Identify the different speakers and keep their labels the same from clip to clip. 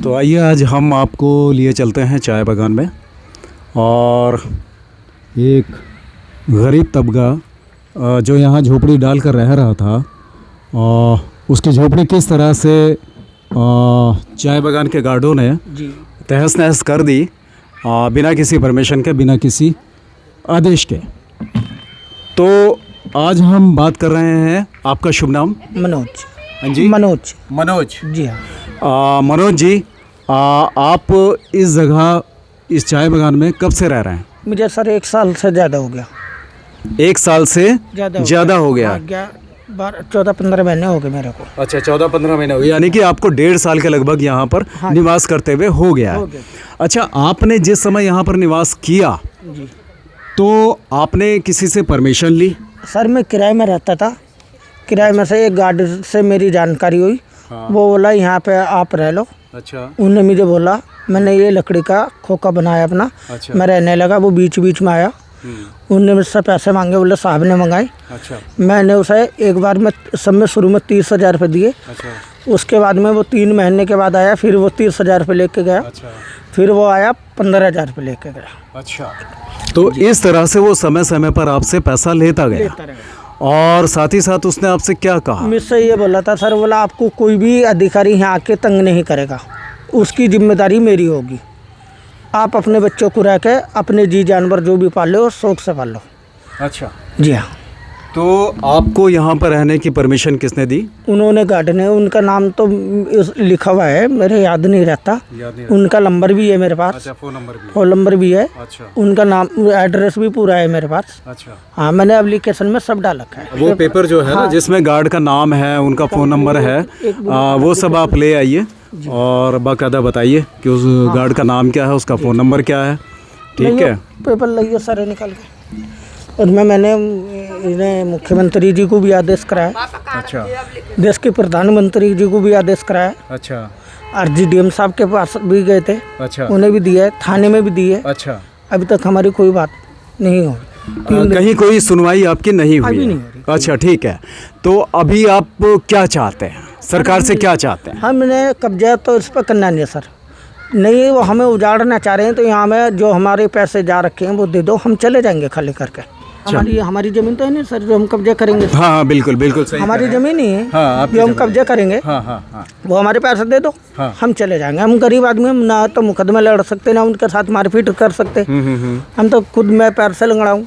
Speaker 1: तो आइए आज हम आपको लिए चलते हैं चाय बागान में और एक गरीब तबका जो यहाँ झोपड़ी डाल कर रह रहा था उसकी झोपड़ी किस तरह से चाय बागान के गार्डों ने तहस नहस कर दी बिना किसी परमिशन के, बिना किसी आदेश के। तो आज हम बात कर रहे हैं, आपका शुभ नाम?
Speaker 2: मनोज।
Speaker 1: हाँ जी,
Speaker 2: मनोज।
Speaker 1: मनोज
Speaker 2: जी हाँ।
Speaker 1: मनोज जी, आप इस जगह, इस चाय बागान में कब से रह रहे हैं?
Speaker 2: मुझे सर 1 साल से ज़्यादा हो गया।
Speaker 1: 1 साल से ज़्यादा हो गया?
Speaker 2: 14-15 महीने हो गए मेरे को।
Speaker 1: अच्छा, 14-15 महीने हो गए, यानी कि आपको 1.5 साल के लगभग यहाँ पर निवास करते हुए हो गया है। अच्छा, आपने जिस समय यहाँ पर निवास किया
Speaker 2: जी,
Speaker 1: तो आपने किसी से परमिशन ली?
Speaker 2: सर मैं किराए में रहता था। किराए में से एक गार्ड से मेरी जानकारी हुई। वो बोला यहाँ पे आप रह लो।
Speaker 1: अच्छा।
Speaker 2: उन्होंने मुझे बोला, मैंने ये लकड़ी का खोखा बनाया अपना।
Speaker 1: अच्छा।
Speaker 2: मैं रहने लगा। वो बीच बीच में आया, उनने मुझसे पैसे मांगे, बोले साहब ने मंगाए।
Speaker 1: अच्छा।
Speaker 2: मैंने उसे एक बार में सब में शुरू में 30,000 रुपये दिए।
Speaker 1: अच्छा।
Speaker 2: उसके बाद में वो 3 महीने के बाद आया, फिर वो 30,000 रुपये लेके गया।
Speaker 1: अच्छा।
Speaker 2: फिर वो आया 15,000 रुपये लेके गया।
Speaker 1: अच्छा, तो इस तरह से वो समय समय पर आपसे पैसा लेता गया और साथ ही साथ उसने आपसे क्या कहा?
Speaker 2: मुझसे ये बोला था सर, बोला आपको कोई भी अधिकारी यहाँ आके तंग नहीं करेगा, उसकी जिम्मेदारी मेरी होगी। आप अपने बच्चों को रह के अपने जी जानवर जो भी पाल लो शौक से पाल लो।
Speaker 1: अच्छा
Speaker 2: जी हाँ।
Speaker 1: तो आपको यहाँ पर रहने की परमिशन किसने दी?
Speaker 2: उन्होंने गार्ड ने, उनका नाम तो लिखा हुआ है, मेरे याद नहीं रहता। उनका नंबर भी है मेरे पास।
Speaker 1: अच्छा, फ़ोन
Speaker 2: नंबर भी है।
Speaker 1: अच्छा।
Speaker 2: उनका नाम, एड्रेस भी पूरा है मेरे पास।
Speaker 1: अच्छा।
Speaker 2: हाँ, मैंने एप्लीकेशन में सब डाल रखा है।
Speaker 1: वो पेपर जो है ना, जिसमें गार्ड का नाम है, उनका फ़ोन नंबर है, वो सब आप ले आइए और बाकायदा बताइए कि उस गार्ड का नाम क्या है, उसका फ़ोन नंबर क्या है। ठीक है,
Speaker 2: पेपर लाइए सारे निकाल के। उसमें मैंने इन्हें मुख्यमंत्री जी को भी आदेश कराया।
Speaker 1: अच्छा।
Speaker 2: देश के प्रधानमंत्री जी को भी आदेश कराया।
Speaker 1: अच्छा।
Speaker 2: RGDM साहब के पास भी गए थे।
Speaker 1: अच्छा।
Speaker 2: उन्हें भी दिया है, थाने में भी दिए।
Speaker 1: अच्छा।
Speaker 2: अभी तक हमारी कोई बात नहीं हुई।
Speaker 1: कहीं कोई सुनवाई आपकी नहीं हुई?
Speaker 2: अभी नहीं हो रही।
Speaker 1: अच्छा, ठीक है। तो अभी आप क्या चाहते हैं, सरकार से क्या चाहते हैं?
Speaker 2: हमने कब्जा तो इस पर करना नहीं है सर, नहीं वो हमें उजाड़ना चाह रहे हैं, तो यहाँ में जो हमारे पैसे जा रखे हैं वो दे दो, हम चले जाएंगे खाली करके। हमारी जमीन तो है नहीं सर जो हम कब्जा करेंगे।
Speaker 1: हाँ बिल्कुल बिल्कुल सही।
Speaker 2: हमारी जमीन ही है।
Speaker 1: हाँ,
Speaker 2: जो हम कब्जा करेंगे।
Speaker 1: हाँ हाँ हाँ।
Speaker 2: वो हमारे पैसे दे दो।
Speaker 1: हाँ।
Speaker 2: हम चले जाएंगे। हम गरीब आदमी, हम ना तो मुकदमे लड़ सकते, ना उनके साथ मारपीट कर सकते। हम तो खुद मैं पैर से लंगड़ाऊँ।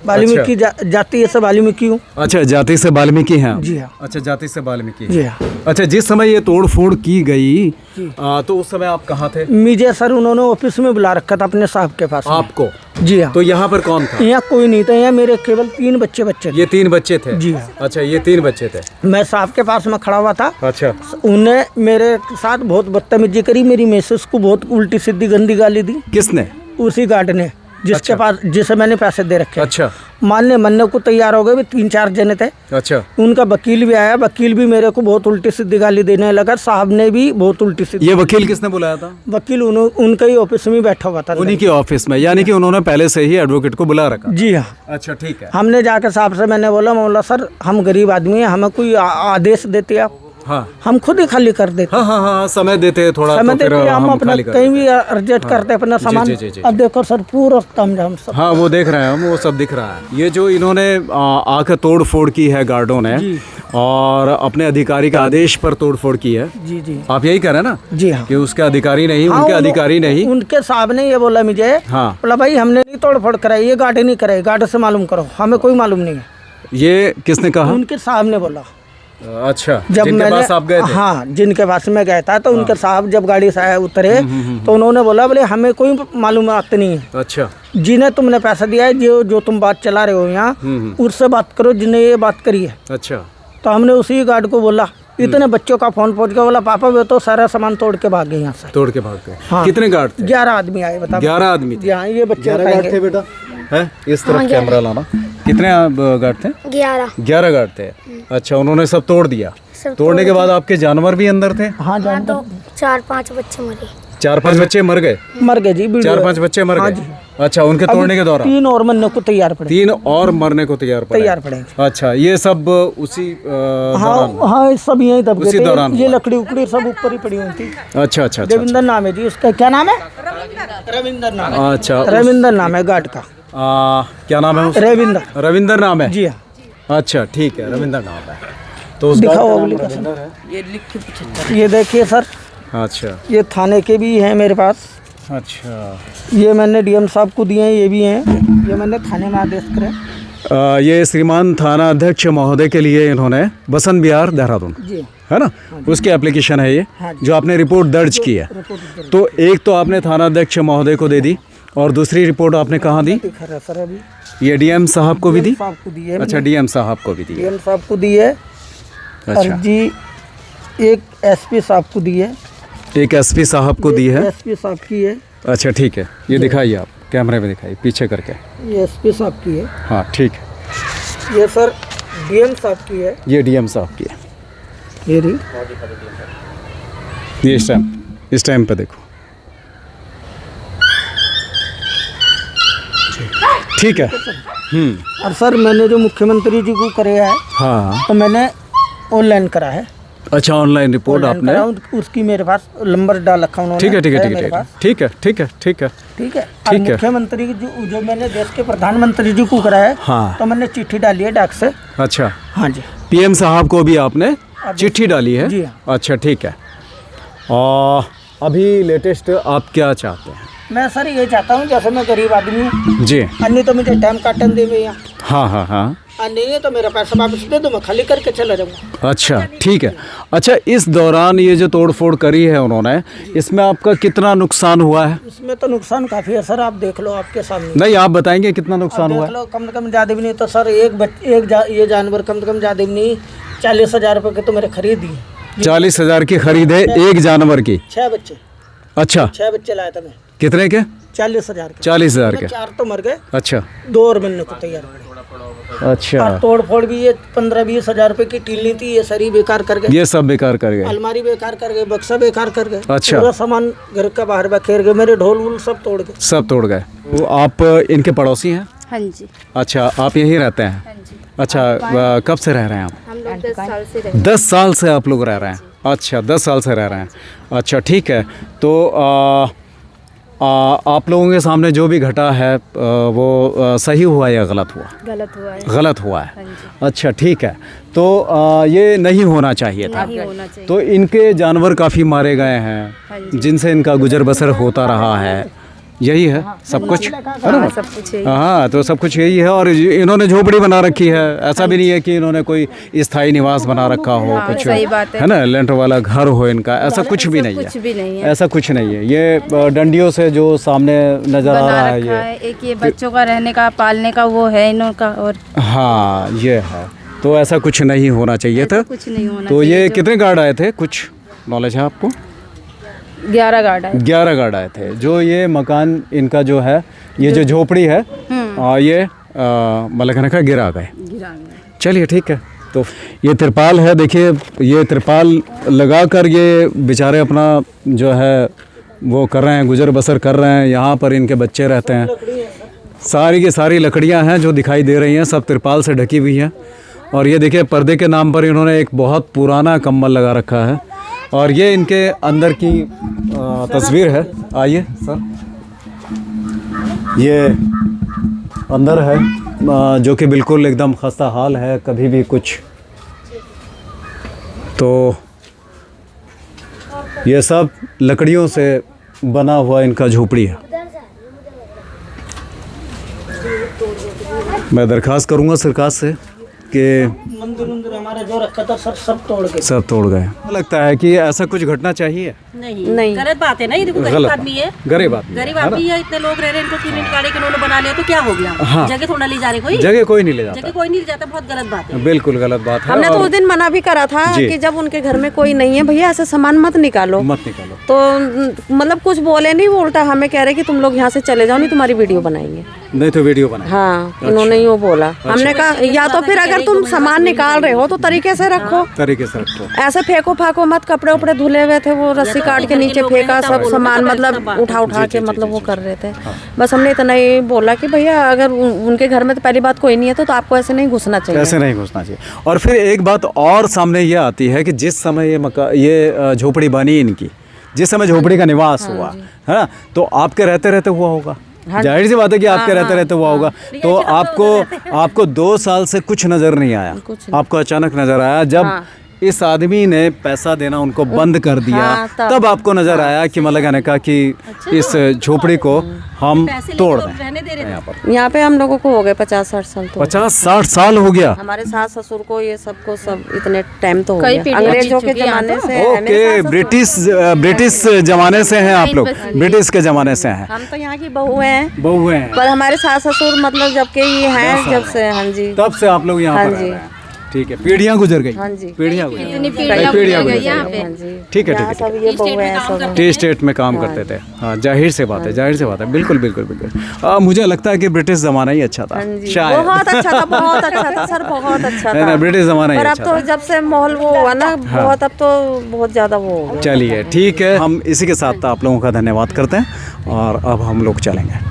Speaker 2: वाल्मीकि जाति से वाल्मीकि हूँ। अच्छा,
Speaker 1: जाति से वाल्मीकि हैं?
Speaker 2: जी हाँ।
Speaker 1: अच्छा, जाति से वाल्मीकि।
Speaker 2: जी हाँ।
Speaker 1: अच्छा, जिस समय ये तोड़ फोड़ की गई तो उस समय आप कहाँ थे?
Speaker 2: मुझे सर उन्होंने ऑफिस में बुला रखा था अपने साहब के पास।
Speaker 1: आपको?
Speaker 2: जी हाँ।
Speaker 1: तो यहाँ पर कौन था?
Speaker 2: यहाँ कोई नहीं था। यहाँ मेरे केवल 3 बच्चे थे।
Speaker 1: ये 3 बच्चे थे?
Speaker 2: जी हाँ।
Speaker 1: अच्छा, ये 3 बच्चे थे।
Speaker 2: मैं साहब के पास में खड़ा हुआ था।
Speaker 1: अच्छा।
Speaker 2: उन्हें मेरे साथ बहुत बदतमीजी करी, मेरी मिसेस को बहुत उल्टी सीधी गंदी गाली दी।
Speaker 1: किसने?
Speaker 2: उसी गार्ड ने, जिसके पास, जिसे मैंने पैसे दे रखे।
Speaker 1: अच्छा।
Speaker 2: मानने को तैयार हो गए भी। 3-4 जने थे।
Speaker 1: अच्छा।
Speaker 2: उनका वकील भी आया। वकील भी मेरे को बहुत उल्टी सीधी गाली देने लगा। साहब ने भी बहुत उल्टी सीधी।
Speaker 1: ये वकील किसने बुलाया था?
Speaker 2: वकील उनका ही ऑफिस में बैठा हुआ था।
Speaker 1: उन्हीं के ऑफिस में, यानी कि उन्होंने पहले से ही एडवोकेट को बुला रखा?
Speaker 2: जी हाँ।
Speaker 1: अच्छा, ठीक है।
Speaker 2: हमने जाकर साहब से मैंने बोला सर हम गरीब आदमी हैं, हमें कोई आदेश देते आप?
Speaker 1: हाँ।
Speaker 2: हम खुद ही खाली कर देते।
Speaker 1: हाँ हाँ हाँ, समय देते थोड़ा,
Speaker 2: समय
Speaker 1: तो
Speaker 2: देते, हम अपना कहीं भी अर्जेंट करते अपना सामान। अब देखो सर पूरा तामझाम सब।
Speaker 1: हाँ, वो देख रहे हैं हम, वो सब दिख रहा है। ये जो इन्होंने आकर तोड़ फोड़ की है गार्डों ने, और अपने अधिकारी का आदेश पर तोड़ फोड़ की है।
Speaker 2: जी जी।
Speaker 1: आप यही कह रहे हैं ना?
Speaker 2: जी हाँ।
Speaker 1: कि उसके अधिकारी नहीं,
Speaker 2: हाँ,
Speaker 1: उनके अधिकारी नहीं,
Speaker 2: उनके साहब ने ये बोला मुझे। हाँ। बोला भाई हमने नहीं तोड़ फोड़ कराई, ये गार्ड नहीं कराई, गार्ड से मालूम करो, हमें कोई मालूम नहीं है।
Speaker 1: ये किसने कहा?
Speaker 2: उनके साहब ने बोला।
Speaker 1: अच्छा,
Speaker 2: जब
Speaker 1: जिनके पास आप गए थे?
Speaker 2: हाँ, जिनके पास मैं गया था, तो उनके साहब जब गाड़ी से आए उतरे, तो उन्होंने बोला बोले हमें कोई मालूमात नहीं है।
Speaker 1: अच्छा।
Speaker 2: जिन्हें तुमने पैसा दिया है, जो तुम बात चला रहे हो यहाँ, उससे बात करो जिन्हें ये बात करी है।
Speaker 1: अच्छा।
Speaker 2: तो हमने उसी गार्ड को बोला। इतने बच्चों का फोन पहुंच गया। बोला पापा वे तो सारा सामान तोड़ के भाग गए यहाँ से।
Speaker 1: तोड़ के भाग गए?
Speaker 2: हाँ।
Speaker 1: कितने गार्ड थे?
Speaker 2: 11 आदमी आए। बता
Speaker 1: 11 आदमी थे?
Speaker 2: हाँ, ये बच्चे
Speaker 1: 11 गार्ड थे बेटा? है, इस तरफ कैमरा लाना। कितने गार्ड थे? 11 गार्ड थे। अच्छा, उन्होंने सब तोड़ दिया? तोड़ने के बाद आपके जानवर भी अंदर थे?
Speaker 2: हाँ, जानवर।
Speaker 3: 4-5 बच्चे मरे।
Speaker 1: 4-5 बच्चे मर गए?
Speaker 2: मर गए जी।
Speaker 1: 4-5 बच्चे मर गए? अच्छा, उनके तोड़ने के दौरान
Speaker 2: 3 और मरने को तैयार पड़े।
Speaker 1: 3 और मरने को तैयार
Speaker 2: पड़ेंगे।
Speaker 1: अच्छा, ये सब उसी दौरान?
Speaker 2: हाँ सब यहीं दब
Speaker 1: उसी
Speaker 2: गए
Speaker 1: दौरान
Speaker 2: थे। ये लकड़ी उकड़ी सब ऊपर ही पड़ी हुई थी।
Speaker 1: अच्छा अच्छा।
Speaker 2: देविंदर नाम है जी उसका। क्या नाम है? रविंदर नाम है।
Speaker 1: अच्छा,
Speaker 2: रविंदर नाम है गार्ड का।
Speaker 1: क्या नाम है उसका? रविंदर नाम है
Speaker 2: जी हाँ।
Speaker 1: अच्छा ठीक है, रविंदर नाम है। तो उसका
Speaker 2: दिखाओ
Speaker 1: नाम
Speaker 2: अगली
Speaker 1: रविंदर है।
Speaker 2: ये देखिए सर,
Speaker 1: अच्छा
Speaker 2: ये थाने के भी हैं मेरे पास।
Speaker 1: अच्छा।
Speaker 2: ये मैंने डीएम साहब को दिए हैं, ये भी हैं, ये मैंने थाने में आदेश करे।
Speaker 1: ये श्रीमान थाना अध्यक्ष महोदय के लिए इन्होंने बसंत विहार देहरादून,
Speaker 2: जी
Speaker 1: है ना, उसकी एप्लीकेशन है ये,
Speaker 2: हाँ जी।
Speaker 1: जो आपने रिपोर्ट दर्ज की है। तो एक तो आपने थाना अध्यक्ष महोदय को दे दी, और दूसरी रिपोर्ट आपने कहाँ दी?
Speaker 2: दिखा रहा सर अभी।
Speaker 1: ये डीएम साहब को भी दी?
Speaker 2: साहब को दी है।
Speaker 1: अच्छा, डीएम साहब को भी दी है।
Speaker 2: डीएम साहब को दी है।
Speaker 1: अच्छा,
Speaker 2: अर्जी एक एसपी साहब को दी है।
Speaker 1: एक एसपी साहब को दी है।
Speaker 2: एसपी साहब की है।
Speaker 1: अच्छा ठीक है, ये दिखाइए आप कैमरे में, दिखाइए पीछे करके।
Speaker 2: ये एसपी साहब की है।
Speaker 1: हाँ ठीक है।
Speaker 2: ये सर डीएम साहब की है।
Speaker 1: ये डीएम साहब की है।
Speaker 2: ये रही।
Speaker 1: ये इस टाइम पे देखो। ठीक है।
Speaker 2: और सर मैंने जो मुख्यमंत्री जी को कराया है,
Speaker 1: हाँ।
Speaker 2: तो मैंने ऑनलाइन करा है।
Speaker 1: अच्छा, ऑनलाइन रिपोर्ट आपने?
Speaker 2: उसकी मेरे पास नंबर डाल रखा उन्होंने।
Speaker 1: ठीक है ठीक है ठीक
Speaker 2: मेरे
Speaker 1: है
Speaker 2: पास।
Speaker 1: ठीक है ठीक है ठीक है
Speaker 2: ठीक है। और
Speaker 1: ठीक है।
Speaker 2: मुख्यमंत्री जो मैंने देश के प्रधानमंत्री जी को कराया है,
Speaker 1: हाँ।
Speaker 2: तो मैंने चिट्ठी डाली है डाक से।
Speaker 1: अच्छा,
Speaker 2: हाँ जी।
Speaker 1: पीएम साहब को भी आपने चिट्ठी डाली है?
Speaker 2: जी हाँ।
Speaker 1: अच्छा ठीक है। और अभी लेटेस्ट आप क्या चाहते हैं?
Speaker 2: मैं सर ये चाहता हूँ, जैसे मैं गरीब आदमी हूँ,
Speaker 1: जी
Speaker 2: अन्य तो मुझे टाइम काटन दे भैया,
Speaker 1: हाँ हाँ हाँ।
Speaker 2: नहीं है तो मेरा पैसा वापस दे दो, मैं खाली करके चला जाऊँगा।
Speaker 1: अच्छा ठीक है। अच्छा, इस दौरान ये जो तोड़फोड़ करी है उन्होंने, इसमें आपका कितना नुकसान हुआ है?
Speaker 2: इसमें तो नुकसान काफ़ी है सर, आप देख लो आपके सामने।
Speaker 1: नहीं, आप बताएंगे कितना नुकसान हुआ
Speaker 2: देख
Speaker 1: है?
Speaker 2: लो, कम से कम ज़्यादा भी नहीं तो सर ये जानवर कम से कम ज़्यादा भी नहीं 40,000 रुपये के तो मेरे खरीद दिए।
Speaker 1: 40,000 की खरीद है एक जानवर की?
Speaker 2: 6 बच्चे।
Speaker 1: अच्छा,
Speaker 2: 6 बच्चे लाया था मैं।
Speaker 1: कितने के?
Speaker 2: 40,000 के।
Speaker 1: 40,000 के?
Speaker 2: 4 तो मर गए।
Speaker 1: अच्छा
Speaker 2: 2 और मिलने को तैयार पड़े।
Speaker 1: अच्छा।
Speaker 2: और तोड़ फोड़ भी ये 15-20 हज़ार रुपए की टीली थी, ये सारी बेकार कर गए।
Speaker 1: ये सब बेकार कर गए?
Speaker 2: अलमारी बेकार कर गए, बक्सा बेकार कर गए।
Speaker 1: अच्छा।
Speaker 2: पूरा सामान घर का बाहर बखेर गए, मेरे ढोल वोल सब तोड़ गए।
Speaker 1: सब तोड़ गए। तो आप इनके पड़ोसी हैं?
Speaker 3: हाँ जी।
Speaker 1: अच्छा, आप यहीं रहते हैं?
Speaker 3: हाँ जी।
Speaker 1: अच्छा, कब से रह रहे हैं आप?
Speaker 3: हम लोग 10 साल से रहते हैं।
Speaker 1: 10 साल से आप लोग रह रहे हैं? अच्छा, 10 साल से रह रहे हैं। अच्छा ठीक है। तो आप लोगों के सामने जो भी घटा है वो सही हुआ या गलत हुआ?
Speaker 3: गलत हुआ है।
Speaker 1: गलत हुआ है।
Speaker 3: हाँ जी।
Speaker 1: अच्छा ठीक है। तो ये नहीं होना चाहिए था।
Speaker 3: नहीं होना चाहिए।
Speaker 1: तो इनके जानवर काफ़ी मारे गए
Speaker 3: हाँ
Speaker 1: हैं,
Speaker 3: जी।
Speaker 1: जिनसे इनका गुजर बसर होता रहा है, यही है सब कुछ, है ना?
Speaker 3: हाँ, सब कुछ है।
Speaker 1: हाँ, तो सब कुछ यही है। और इन्होंने झोपड़ी बना रखी है, ऐसा भी नहीं है कि इन्होंने कोई स्थायी निवास बना रखा हो,
Speaker 3: हाँ,
Speaker 1: कुछ
Speaker 3: सही बात है।
Speaker 1: है ना, लेंटर वाला घर हो इनका, ऐसा कुछ भी नहीं
Speaker 3: कुछ भी नहीं है।
Speaker 1: ऐसा कुछ नहीं है। ये डंडियों से जो सामने नजर आ
Speaker 3: बना
Speaker 1: रहा है
Speaker 3: रखा
Speaker 1: ये,
Speaker 3: है। एक ये बच्चों का रहने का, पालने का वो है इनों का। और
Speaker 1: हाँ ये है। तो ऐसा कुछ नहीं होना चाहिए था।
Speaker 3: कुछ नहीं होना
Speaker 1: तो
Speaker 3: चाहिए।
Speaker 1: ये कितने गार्ड आए थे, कुछ नॉलेज है आपको?
Speaker 3: 11 गार्ड है।
Speaker 1: 11 गार्ड आए थे। जो ये मकान इनका जो है, ये जो झोपड़ी है, ये मलखना का गिरा गए। चलिए ठीक है। तो ये तिरपाल है, देखिए ये तिरपाल लगा कर ये बेचारे अपना जो है वो कर रहे हैं, गुजर बसर कर रहे हैं। यहाँ पर इनके बच्चे रहते हैं। सारी की सारी लकड़ियाँ हैं जो दिखाई दे रही हैं, सब तिरपाल से ढकी हुई हैं। और ये देखिए पर्दे के नाम पर इन्होंने एक बहुत पुराना कंबल लगा रखा है। और ये इनके अंदर की तस्वीर है। आइए सर, ये अंदर है जो कि बिल्कुल एकदम खस्ता हाल है, कभी भी कुछ। तो ये सब लकड़ियों से बना हुआ इनका झोपड़ी है। मैं दरख्वास्त करूंगा सरकार से कि
Speaker 2: मंदिर हमारा जो रखा था सर सब तोड़ गए।
Speaker 1: सब तोड़ गए। लगता है कि ऐसा कुछ घटना चाहिए?
Speaker 3: नहीं।
Speaker 4: गलत बात है ना, ये देखो गरीब
Speaker 1: गलत
Speaker 4: आदमी है।
Speaker 1: गरीब आदमी
Speaker 4: गरीब आदमी है, इतने लोग रह रहे हैं, इनको क्यों नहीं निकाले कि उन्होंने बना लिया तो क्या हो गया?
Speaker 1: हाँ।
Speaker 4: जगह थोड़ा ले जा रहे कोई,
Speaker 1: जगह कोई नहीं ले जाता।
Speaker 4: जगह कोई नहीं ले जाता, बहुत गलत बात है।
Speaker 1: बिल्कुल गलत बात है।
Speaker 5: हमने तो
Speaker 1: और
Speaker 5: उस दिन मना भी करा था
Speaker 1: जी।
Speaker 5: कि जब उनके घर में कोई नहीं है भैया ऐसा सामान मत निकालो।
Speaker 1: मत निकालो।
Speaker 5: तो मतलब कुछ बोले नहीं, वो उल्टा हमें कह रहे कि तुम लोग यहाँ से चले जाओ, नहीं तुम्हारी वीडियो बनाएंगे।
Speaker 1: नहीं तो वीडियो बनाए।
Speaker 5: हाँ, इन्होंने ही वो बोला। हमने कहा या तो फिर अगर तुम सामान निकाल रहे हो तो तरीके से रखो,
Speaker 1: तरीके से रखो।
Speaker 5: ऐसे फेंको फाको मत। कपड़े उपड़े धुले हुए थे, वो रस्सी काट के नीचे फेंका, सब सामान मतलब उठा के मतलब वो कर रहे थे। बस हमने इतना ही बोला कि भैया अगर उनके घर में तो पहली बात कोई नहीं है तो आपको ऐसे नहीं घुसना चाहिए।
Speaker 1: ऐसे नहीं घुसना चाहिए। और फिर एक बात और सामने ये आती है कि जिस समय ये झोपड़ी बनी इनकी, जिस समय झोपड़ी का निवास हुआ है ना, तो आपके रहते रहते हुआ होगा। जाहिर सी बात है कि आपके रहते रहते हुआ होगा। तो आपको 2 साल से कुछ नजर नहीं आया, आपको अचानक नजर आया जब इस आदमी ने पैसा देना उनको बंद कर दिया, तब आपको नजर आया कि मतलब कहने का कि इस झोपड़ी को हम तोड़ दें।
Speaker 5: यहाँ पे हम लोगों को हो गए 50-60 साल। तो
Speaker 1: 50-60 साल हो गया।
Speaker 5: हमारे सास ससुर को ये सबको सब इतने टाइम तो हो
Speaker 3: कई
Speaker 5: गया।
Speaker 3: पीढ़ियाँ
Speaker 5: अंग्रेजों के
Speaker 3: जीत चुकी हैं
Speaker 5: जमाने
Speaker 3: तो।
Speaker 5: से।
Speaker 1: ओके, ब्रिटिश जमाने से हैं आप लोग, ब्रिटिश के जमाने से हैं।
Speaker 5: हम तो यहाँ की बहू हैं,
Speaker 1: बहु हैं,
Speaker 5: पर हमारे सास ससुर मतलब जब के ये हैं, जब से। हाँ जी,
Speaker 1: तब से आप लोग यहाँ
Speaker 5: हाँ
Speaker 1: पर रह
Speaker 5: जी।
Speaker 1: रहे हैं। ठीक है, पीढ़ियाँ गुजर गई।
Speaker 5: हाँ जी,
Speaker 1: पीढ़ियाँ गुजर
Speaker 3: इतनी
Speaker 1: गई।
Speaker 3: पीढ़ियाँ
Speaker 1: पीढ़ियाँ
Speaker 3: गुजर
Speaker 1: गुजर
Speaker 3: गई यहाँ
Speaker 1: गई।
Speaker 3: पे।
Speaker 5: हाँ जी।
Speaker 1: ठीक है,
Speaker 5: यहाँ
Speaker 1: ठीक है।
Speaker 5: सब ये बहू हैं सब।
Speaker 1: टी स्टेट में काम करते थे। हाँ, जाहिर से बात है, जाहिर से बात है। बिल्कुल बिल्कुल बिल्कुल। मुझे लगता है कि ब्रिटिश ज़माना ही अच्छा था
Speaker 5: हाँ जी,
Speaker 1: शायद।
Speaker 5: बहुत अच्छा था, बहुत अच्छा था सर, बहुत अच्छा
Speaker 1: है
Speaker 5: था।
Speaker 1: ना, ब्रिटिश ज़माना ही
Speaker 5: पर अब
Speaker 1: अच्छा
Speaker 5: तो
Speaker 1: था।
Speaker 5: जब से माहौल वो हुआ ना बहुत, अब तो बहुत ज़्यादा वो हो गया।
Speaker 1: चलिए ठीक है, हम इसी के साथ आप लोगों का धन्यवाद करते हैं और अब हम लोग चलेंगे।